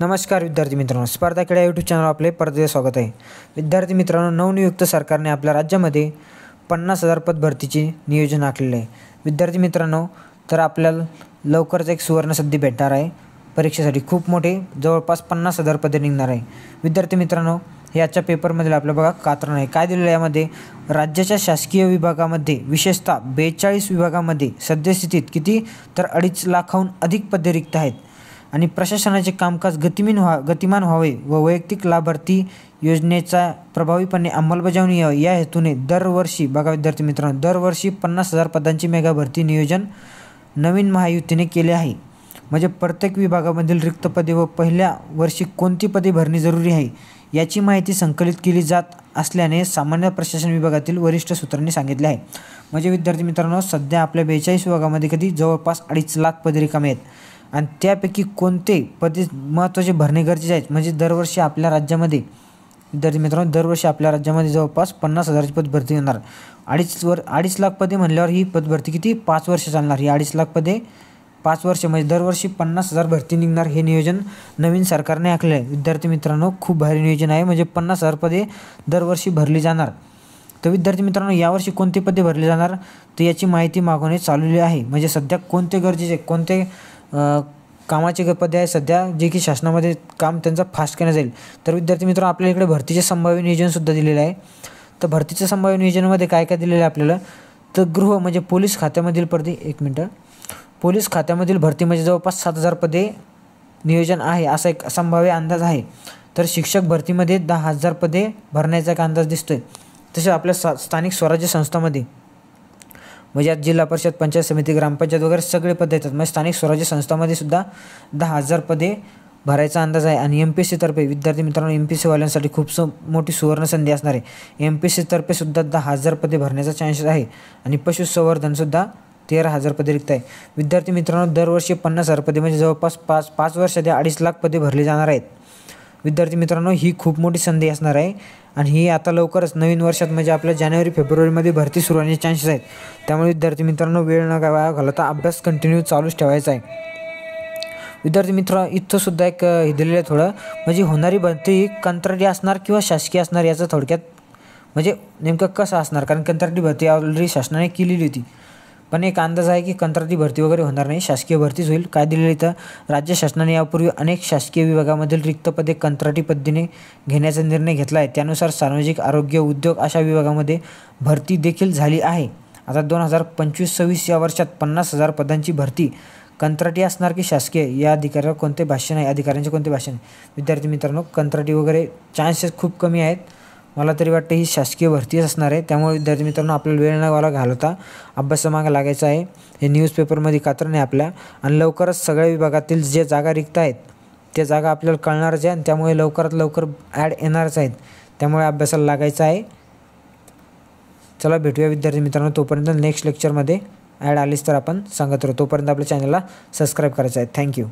नमस्कार विद्यार्थी मित्रांनो, स्पर्धा क्रीडा यूट्यूब चॅनल आपले परत स्वागत आहे। विद्यार्थी मित्रांनो, नवनियुक्त सरकारने आपल्या राज्यामध्ये 50,000 पद भरतीचे नियोजन आखलेले आहे। विद्यार्थी मित्रांनो, तर आपल्याला लवकरच एक सुवर्ण संधी भेटणार आहे। परीक्षेसाठी खूप मोठे जवळपास 50,000 पदे निघणार आहे। विद्यार्थी मित्रांनो, याच्या पेपरमध्ये आपलं बघा कात्रण आहे काय दिलेलं आहे। यामध्ये राज्याच्या शासकीय विभागामध्ये विशेषतः 42 विभागामध्ये सद्यस्थितीत किती तर 2.5 लाखाहून अधिक पदे रिक्त आहेत आणि प्रशासनाचे कामकाज गतिमान व्हावे व वैयक्तिक लाभार्थी योजनेचा प्रभावीपणे अंमलबजावणी यावी या हेतूने दरवर्षी बघा विद्यार्थी मित्रांनो, दरवर्षी 50,000 पदांची मेगा भरती नियोजन नवीन महायुतीने केले आहे। म्हणजे प्रत्येक विभागामधील रिक्त पदे व पहिल्या वर्षी कोणती पदे भरणे जरुरी आहे याची माहिती संकलित केली जात असल्याने सामान्य प्रशासन विभागातील वरिष्ठ सूत्रांनी सांगितले आहे। म्हणजे विद्यार्थी मित्रांनो, सध्या आपल्या 42 विभागामध्ये कधी जवळपास 2.5 लाख पदे रिकामे आहेत आणि त्यापैकी कोणते पदे महत्त्वाचे भरणे गरजेचे आहेत। म्हणजे दरवर्षी आपल्या राज्यामध्ये विद्यार्थी मित्रांनो, दरवर्षी आपल्या राज्यामध्ये जवळपास 50,000ची पद भरती होणार। 2.5 लाख पदे म्हणल्यावर ही पद भरती किती 5 वर्ष चालणार। ही 2.5 लाख पदे 5 वर्ष म्हणजे दरवर्षी 50,000 भरती निघणार। हे नियोजन नवीन सरकारने आखले आहे। विद्यार्थी मित्रांनो, खूप भारी नियोजन आहे। म्हणजे 50,000 पदे दरवर्षी भरली जाणार। तर विद्यार्थी मित्रांनो, यावर्षी कोणती पदे भरली जाणार तर याची माहिती मागवणे चालू आहे। म्हणजे सध्या कोणते गरजेचे कोणते कामाचे पदे आहे सध्या जे की शासनामध्ये काम त्यांचा फास्ट केलं जाईल। तर विद्यार्थी मित्रांनो, आपल्या इकडे भरतीचे संभाव्य नियोजनसुद्धा दिलेलं आहे। तर भरतीच्या संभाव्य नियोजनामध्ये काय काय दिलेलं आहे आपल्याला, तर गृह म्हणजे पोलीस खात्यामधील पदे पोलीस खात्यामधील भरती म्हणजे जवळपास 7,000 पदे नियोजन आहे असा एक संभाव्य अंदाज आहे। तर शिक्षक भरतीमध्ये 10,000 पदे भरण्याचा एक अंदाज दिसतोय। तसेच आपल्या स्थानिक स्वराज्य संस्थांमध्ये म्हणजे जिल्हा परिषद, पंचायत समिती, ग्रामपंचायत वगैरे सगळे पदे येतात। म्हणजे स्थानिक स्वराज्य संस्थांमध्ये सुद्धा 10,000 पदे भरायचा अंदाज आहे। आणि MPSC तर्फे विद्यार्थी मित्रांनो, MPSC वाल्यांसाठी खूप मोठी सुवर्ण संधी असणार आहे। MPSC तर्फे सुद्धा 10,000 पदे भरण्याचा चान्सेस आहे। आणि पशुसंवर्धनसुद्धा 13,000 पदे रिक्त आहे। विद्यार्थी मित्रांनो, दरवर्षी 50,000 पदे म्हणजे जवळपास 5 वर्षात 2.5 लाख पदे भरली जाणार आहेत। विद्यार्थी मित्रांनो, ही खूप मोठी संधी असणार आहे आणि ही आता लवकरच नवीन वर्षात म्हणजे आपल्या जानेवारी-फेब्रुवारीमध्ये भरती सुरू होण्याचे चान्सेस आहेत। त्यामुळे विद्यार्थी मित्रांनो, वेळ न वाया घालवता अभ्यास कंटिन्यू चालूच ठेवायचा आहे। विद्यार्थी मित्र, इथं सुद्धा एक हे दिलेलं आहे थोडं, म्हणजे होणारी भरती कंत्राटी असणार किंवा शासकीय असणार याचं थोडक्यात म्हणजे नेमकं कसं असणार। कारण कंत्राटी भरती ऑलरेडी शासनाने केलेली होती, पण एक अंदाज आहे की कंत्राटी भरती वगैरे होणार नाही, शासकीय भरतीच होईल। काय दिलेलं इथं, राज्य शासनाने यापूर्वी अनेक शासकीय विभागामधील रिक्त पदे कंत्राटी पद्धतीने घेण्याचा निर्णय घेतला आहे। त्यानुसार सार्वजनिक आरोग्य, उद्योग अशा विभागामध्ये भरती देखील झाली आहे। आता 2025-26 या वर्षात 50,000 पदांची भरती कंत्राटी असणार की शासकीय या अधिकाऱ्यावर कोणते भाष्य नाही, अधिकाऱ्यांचे कोणते भाष्य नाही। विद्यार्थी मित्रांनो, कंत्राटी वगैरे चान्सेस खूप कमी आहेत। मला तरी वाटतं ही शासकीय भरतीच असणार आहे। त्यामुळे विद्यार्थी मित्रांनो, आपल्याला वेळ न घालवता अभ्यासामागे लागायचं आहे। हे न्यूजपेपरमध्ये कात्रण आहे आपल्या आणि लवकरच सगळ्या विभागातील जे जागा रिक्त आहेत त्या जागा आपल्याला कळणारच आहे आणि त्यामुळे लवकरात लवकर ॲड येणारच आहेत। त्यामुळे अभ्यासाला लागायचं आहे। चला भेटूया विद्यार्थी मित्रांनो, तोपर्यंत नेक्स्ट लेक्चरमध्ये ॲड आलीच तर आपण सांगत राहू। तोपर्यंत आपल्या चॅनलला सबस्क्राईब करायचं आहे। थँक्यू।